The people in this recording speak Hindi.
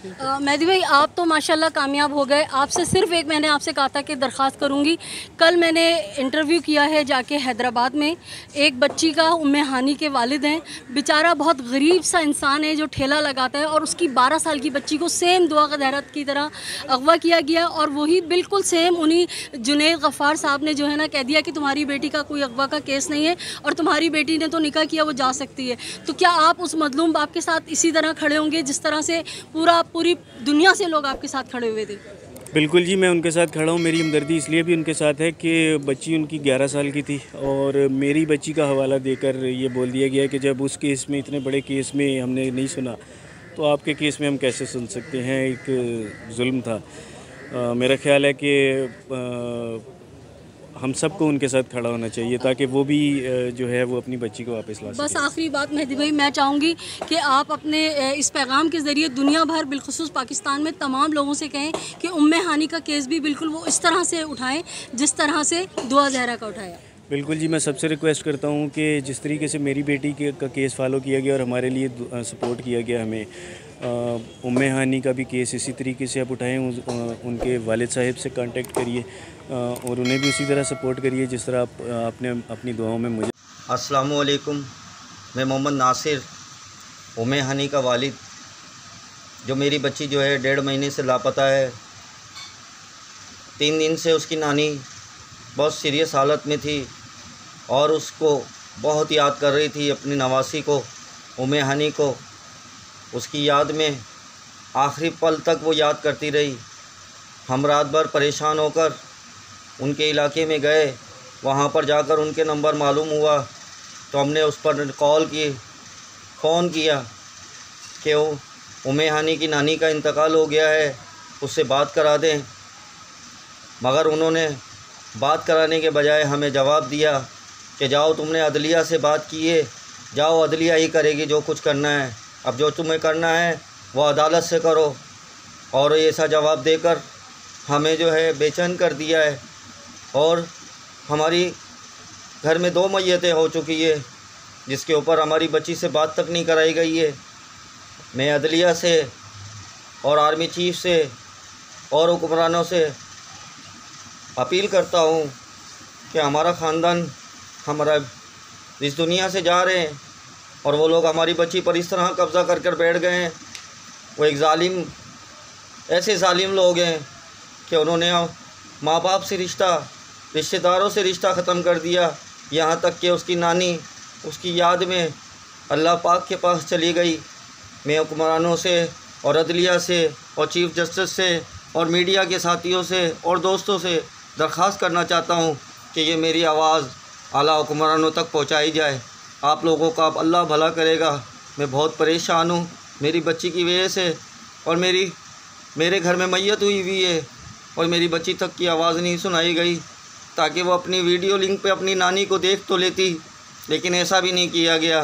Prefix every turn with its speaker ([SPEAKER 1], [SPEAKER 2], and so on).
[SPEAKER 1] मेहदी भाई, आप तो माशाल्लाह कामयाब हो गए। आपसे सिर्फ एक मैंने आपसे कहा था कि दरख्वास्त करूंगी। कल मैंने इंटरव्यू किया है जाके हैदराबाद में। एक बच्ची का उम्मे हानी के वालिद हैं। बेचारा बहुत गरीब सा इंसान है जो ठेला लगाता है, और उसकी 12 साल की बच्ची को सेम दुआ गैरत की तरह अगवा किया गया। और वही बिल्कुल सेम उन्हीं जुनैद गफ़ार साहब ने जो है ना कह दिया कि तुम्हारी बेटी का कोई अगवा का केस नहीं है और तुम्हारी बेटी ने तो निकाह किया, वो जा सकती है। तो क्या आप उस मजलूम बाप के साथ इसी तरह खड़े होंगे जिस तरह से पूरी दुनिया से लोग आपके साथ खड़े हुए थे?
[SPEAKER 2] बिल्कुल जी, मैं उनके साथ खड़ा हूँ। मेरी हमदर्दी इसलिए भी उनके साथ है कि बच्ची उनकी 11 साल की थी और मेरी बच्ची का हवाला देकर ये बोल दिया गया कि जब उस केस में, इतने बड़े केस में हमने नहीं सुना तो आपके केस में हम कैसे सुन सकते हैं। एक जुल्म था। मेरा ख्याल है कि हम सबको उनके साथ खड़ा होना चाहिए ताकि वो भी जो है वो अपनी बच्ची को वापस ला सके।
[SPEAKER 1] बस आखिरी बात मेहदी भाई, मैं चाहूँगी कि आप अपने इस पैगाम के ज़रिए दुनिया भर बिलखुसूस पाकिस्तान में तमाम लोगों से कहें कि उम्मे हानी का केस भी बिल्कुल वो इस तरह से उठाएं जिस तरह से दुआ ज़हरा का उठाया।
[SPEAKER 2] बिल्कुल जी, मैं सबसे रिक्वेस्ट करता हूँ कि जिस तरीके से मेरी बेटी का केस फॉलो किया गया और हमारे लिए सपोर्ट किया गया, हमें उम्मे हानी का भी केस इसी तरीके से आप उठाएं। उनके वालिद साहब से कांटेक्ट करिए और उन्हें भी उसी तरह सपोर्ट करिए जिस तरह आपने अपनी दुआओं में मुझे।
[SPEAKER 3] अस्सलाम वालेकुम, मैं मोहम्मद नासिर, उम्मे हानी का वालिद, जो मेरी बच्ची जो है 1.5 महीने से लापता है। 3 दिन से उसकी नानी बहुत सीरियस हालत में थी और उसको बहुत याद कर रही थी, अपनी नवासी को, उम्मे हानी को। उसकी याद में आखिरी पल तक वो याद करती रही। हम रात भर परेशान होकर उनके इलाके में गए। वहाँ पर जाकर उनके नंबर मालूम हुआ तो हमने उस पर कॉल की, फ़ोन किया कि वो उम्मे हानी की नानी का इंतकाल हो गया है, उससे बात करा दें। मगर उन्होंने बात कराने के बजाय हमें जवाब दिया कि जाओ, तुमने अदलिया से बात की है, जाओ, अदलिया ही करेगी जो कुछ करना है। अब जो तुम्हें करना है वो अदालत से करो। और ऐसा जवाब देकर हमें जो है बेचैन कर दिया है। और हमारी घर में 2 मैयतें हो चुकी है जिसके ऊपर हमारी बच्ची से बात तक नहीं कराई गई है। मैं अदलिया से और आर्मी चीफ से और हुक्मरानों से अपील करता हूँ कि हमारा ख़ानदान, हमारा इस दुनिया से जा रहे हैं और वो लोग हमारी बच्ची पर इस तरह कब्ज़ा कर बैठ गए हैं। वो एक ज़ालिम, ऐसे ज़ालिम लोग हैं कि उन्होंने माँ बाप से रिश्ता, रिश्तेदारों से रिश्ता ख़त्म कर दिया। यहाँ तक कि उसकी नानी उसकी याद में अल्लाह पाक के पास चली गई। मैं हुक्मरानों से और अदलिया से और चीफ़ जस्टिस से और मीडिया के साथियों से और दोस्तों से दरख्वास्त करना चाहता हूँ कि ये मेरी आवाज़ आला हुक्मरानों तक पहुँचाई जाए। आप लोगों का अल्लाह भला करेगा। मैं बहुत परेशान हूँ मेरी बच्ची की वजह से, और मेरे घर में मैयत हुई हुई है और मेरी बच्ची तक की आवाज़ नहीं सुनाई गई, ताकि वो अपनी वीडियो लिंक पे अपनी नानी को देख तो लेती, लेकिन ऐसा भी नहीं किया गया।